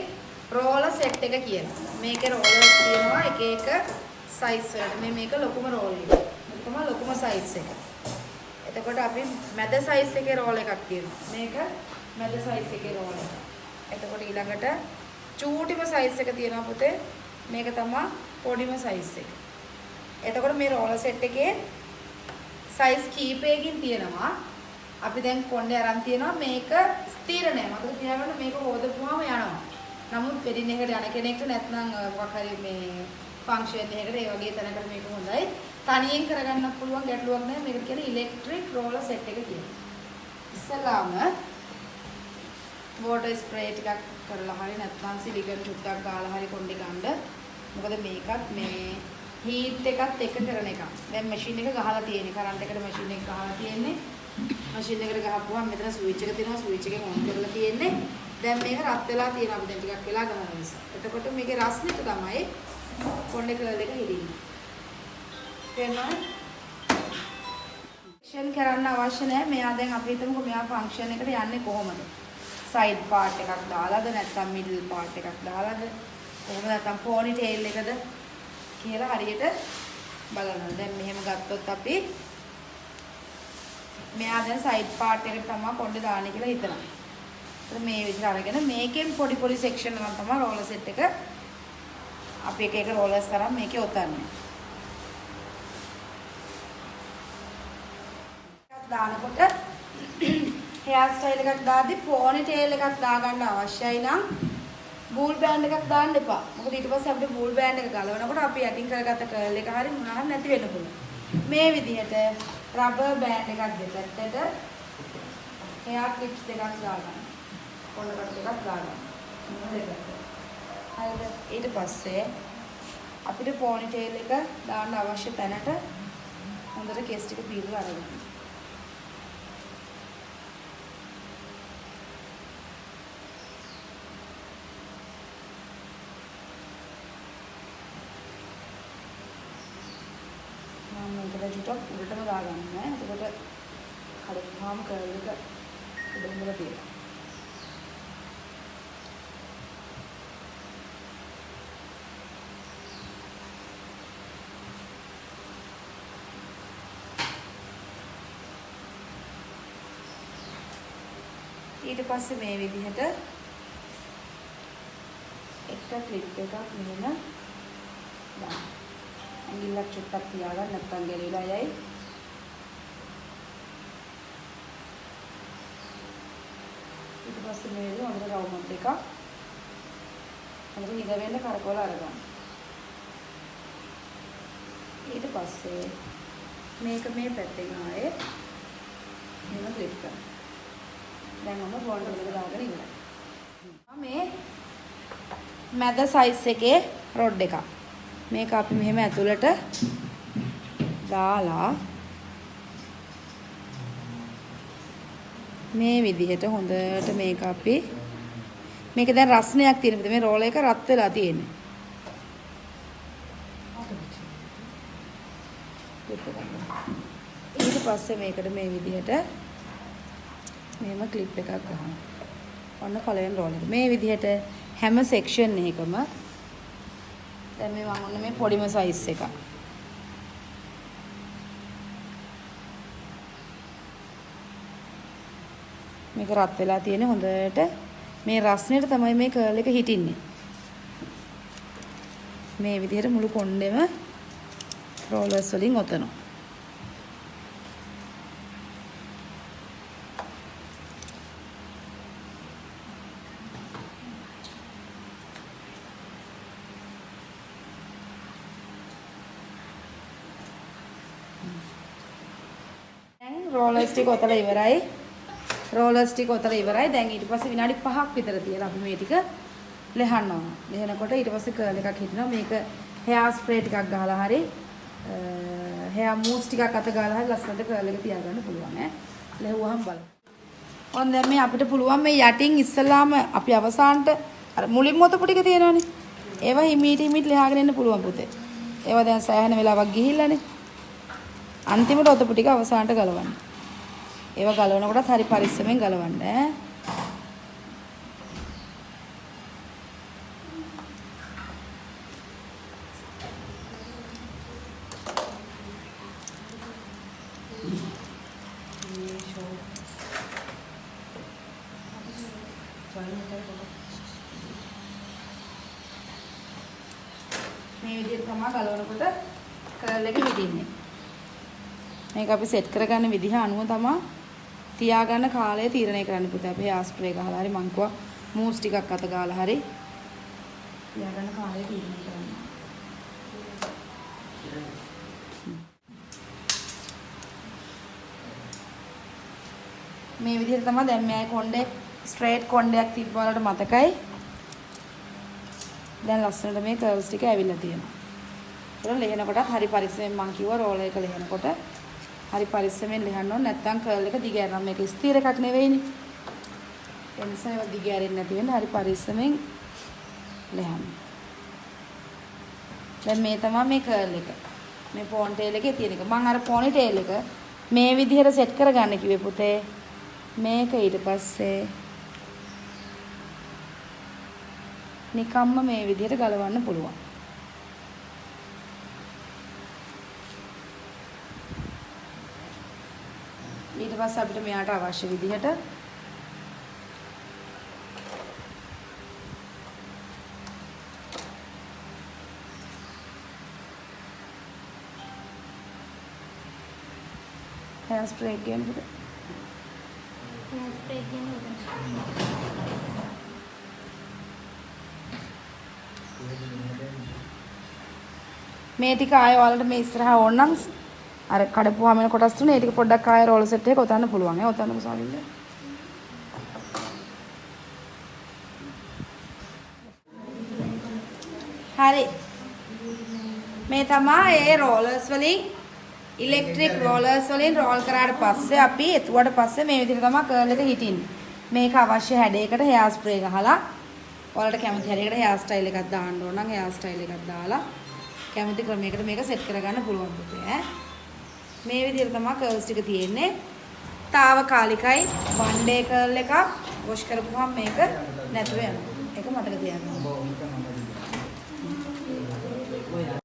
electric roller set එක කියලා. මේකේ rollers තියෙනවා එක එක size වලට. මේක ලොකුම roll එක. මේක තමයි ලොකුම size එක. එතකොට අපි මැද size එකේ roll එකක් තියෙනවා. මේක මැද size එකේ roll එක. එතකොට ඊළඟට චූටිම size එක තියෙනවා පුතේ. මේක තමයි පොඩිම size එක. එතකොට මේ roller set එකේ size කීපයකින් තියෙනවා. අපි දැන් කොණ්ඩේ අරන් තියෙනවා මේක ස්ථිර නෑ. මතක තියාගන්න මේක හොදපුවාම යනවා. නමුත් වෙඩින් එකට යන කෙනෙක්ට නැත්නම් මොකක් හරි මේ ෆන්ක්ෂන් එකකට ඒ වගේ තැනකට මේක හොඳයි. තනියෙන් කරගන්නත් පුළුවන් ගැටලුවක් නෑ. මේකට කියන්නේ ඉලෙක්ට්‍රික් රෝලර් සෙට් එක කියනවා. ඉස්සලාම වෝටර් ස්ප්‍රේ ටිකක් කරලා හරි නැත්නම් සිලිකන් චුට්ටක් ගාලා හරි කොණ්ඩේ ගන්න. මොකද මේකත් මේ හීට් එකත් එක කරන එකක්. දැන් මැෂින් එක ගහලා තියෙන්නේ. කරන්ට් එකට මැෂින් එක ගහලා තියෙන්නේ. මැෂින් එකට ගහපුවම මෙතන ස්විච් එක තියෙනවා. ස්විච් එකෙන් ඔන් කරලා තියෙන්නේ. දැන් මේක රත් වෙලා තියෙනවා. අපි දැන් ටිකක් වෙලා ගමන නිසා. එතකොට මේකේ රස්නෙට තමයි කොණ්ඩේ කලර් එක හිටින්නේ. තේරෙනවද? ෆන්ක්ෂන් කරන්න අවශ්‍ය නැහැ. මෙයා දැන් අපි හිතමුකෝ මෙයා ෆන්ක්ෂන් එකට යන්නේ කොහොමද? සයිඩ් පාර්ට් එකක් දාලාද නැත්නම් මිඩල් පාර්ට් එකක් දාලාද? කොහොමද නැත්නම් පොනි ටේල් එකද කියලා හරියට බලනවා. දැන් මෙහෙම ගත්තොත් අපි මෙයා දැන් සයිඩ් පාර්ට් එකට තමයි කොණ්ඩේ දාන්නේ කියලා හිතනවා. ඒත් මේ විදිහට අරගෙන මේකෙන් පොඩි පොඩි සෙක්ෂන් එකක් තමයි රෝලර් සෙට් එක අපි එක එක රෝලර්ස් තරම් මේකේ ඔතන්නේ. දානකොට හෙයාර් ස්ටයිල් එකක් දාද්දි පොනි ටේල් එකක් දාගන්න අවශ්‍යයි නම් බූල් බෑන්ඩ් එකක් දාන්න එපා. මොකද ඊට පස්සේ අපිට බූල් බෑන්ඩ් එක ගලවනකොට අපි යටින් කරගත්ත කර්ල් එක හරිය මොනවා නැති වෙන්න පුළුවන්. මේ විදිහට රබර් බෑන්ඩ් එකක් දෙපැත්තට හෙයාර් ක්ලිප්ස් දෙකක් දාගන්න. කොණ්ඩකට දෙකක් දාගන්න. හරිද? ඊට පස්සේ අපිට පොනි ටේල් එක දාන්න අවශ්‍ය තැනට හොඳට කෙස් ටික පීරලා අරගන්න. මේකට ටිකක් උඩටම දාගන්න ඈ. එතකොට කඩපුවාම කර්ල් එක උඩින්ම තියෙනවා. ඊට පස්සේ මේ විදිහට එක ක්ලිප් එකක් මෙහෙම දාන්න. ඇඟිල්ලක් චුට්ටක් තියාගන්න නැත්නම් ගැලවිලා යයි. ඊට පස්සේ මේක හොඳට රවුමන්ට් එකක් හොඳට හිර වෙන්න කරකවලා අරගන්න. ඊට පස්සේ මේක මේ පැත්තෙන් ආයේ මෙහෙම ක්ලිප් කරන්න. දැන් මම බෝන්ඩර් එක දාගෙන ඉවරයි. මේ මැද සයිස් එකේ රොඩ් එකක්. මේක අපි මෙහෙම ඇතුළට දාලා මේ විදිහට හොඳට මේක අපි මේක දැන් රස්නයක් තියෙනවා. මේ රෝලර් එක රත් වෙලා තියෙන්නේ. ඊට පස්සේ මේකට මේ විදිහට මෙහෙම ක්ලිප් එකක් ගහනවා. ඔන්න පළවෙනි රෝල් එක. මේ විදිහට හැම සෙක්ෂන් එකකම දැන් මේ මම ඔන්න මේ පොඩිම සයිස් එක. මේක රත් වෙලා තියෙන හොඳට මේ රස්නෙට තමයි මේ කර්ල් එක හිටින්නේ. මේ විදිහට මුළු කොණ්ඩෙම රෝලර්ස් වලින් ඔතනවා. රෝලර්ස් ටික ඔතලා ඉවරයි. රෝලර්ස් ටික ඔතලා ඉවරයි. දැන් ඊට පස්සේ විනාඩි 5ක් විතර තියලා අපි මේ ටික ලෙහන්න ඕන. ලෙහනකොට ඊට පස්සේ කර්ල් එකක් හිටිනවා. මේක හෙයාර් ස්ප්‍රේ ටිකක් ගහලා හරි හෙයාර් මූව්ස් ටිකක් අත ගාලා හරි ලස්සනට කර්ල් එක තියාගන්න පුළුවන් ඈ. ලෙහුවහම බලන්න. ඔන්න දැන් මේ අපිට පුළුවන් මේ යටින් ඉස්සලාම අපි අවසානට අර මුලින්ම ඔතපු ටික තියෙනවානේ. ඒවා හිමීට ලෙහාගෙන එන්න පුළුවන් පුතේ. ඒවා දැන් සෑහෙන වෙලාවක් ගිහිල්ලානේ. අන්තිමට ඔතපු ටික අවසානට ගලවන්න. ඒවා ගලවනකොටත් හරි පරිස්සමෙන් ගලවන්න ඈ. මේ විදිහට තමයි ගලවනකොට කර්ල් එක හිටින්නේ. මේක අපි සෙට් කරගන්න විදිහ අනුව තමයි තියාගන්න කාලය තීරණය කරන්න පුතේ. අපි හේර් ස්ප්‍රේ ගහලා හරි මං කිව්වා මූස් ටිකක් අත ගාලා හරි තියාගන්න කාලය තීරණය කරන්න. මේ විදිහට තමයි දැන් මේ කොණ්ඩේ ස්ට්‍රේට් කොණ්ඩයක් තිබ්බ වලට මතකයි. දැන් ලස්සනට මේ කර්ල්ස් ටික ඇවිල්ලා තියෙනවා. ඒක ලෙහෙනකොටත් හරි පරිස්සමෙන් මං කිව්වා රෝලර් එක ලෙහෙනකොට හරි පරිස්සමෙන් ලෙහන්න ඕනේ නැත්නම් කර්ල් එක දිග යනවා. මේක ස්ථිර එකක් නෙවෙයිනේ. ඒ නිසා ඒක දිග ඇරෙන්නේ නැති වෙන්න හරි පරිස්සමෙන් ලෙහන්න. දැන් මේ තමයි මේ කර්ල් එක. මේ පොන් ටේල් එකේ තියෙන එක. මං අර පොනි ටේල් එක මේ විදිහට සෙට් කරගන්න කිව්වේ පුතේ. මේක ඊට පස්සේ නිකම්ම මේ විදිහට ගලවන්න පුළුවන්. ඊට පස්සේ අපිට මෙයාට අවශ්‍ය විදිහට හේර් ස්ප්‍රේ එකෙන් පුතේ මේ ටික ආයෙ ඔයාලට මේ ඉස්සරහා ඕන නම් අර කඩපුවාම එන කොටස් තුන ඒ ටික පොඩ්ඩක් ආයෙ රෝලර් සෙට් එකක ඔතන්න පුළුවන්. ඒ ඔතන්නකො සාවිල්ල. හරි. මේ තමයි ඒ රෝලර්ස් වලින් ඉලෙක්ට්‍රික් රෝලර්ස් වලින් රෝල් කරාට පස්සේ අපි එතුවට පස්සේ මේ විදිහට තමයි කර්ල් එක හිටින්නේ. මේක අවශ්‍ය හැඩයකට හේර් ස්ප්‍රේ ගහලා ඔයාලට කැමති හැඩයකට හේර් ස්ටයිල් එකක් දාන්න ඕන නම් හේර් ස්ටයිල් එකක් දාලා කැමති ක්‍රමයකට මේක සෙට් කරගන්න පුළුවන් පුතේ ඈ. මේ විදිහට තමයි කර්ල්ස් ටික තියෙන්නේ. తాවකාලිකයි one day කර්ල් එකක් වොෂ් කරපුවාම මේක නැතුව යනවා. ඒක මතක තියාගන්න.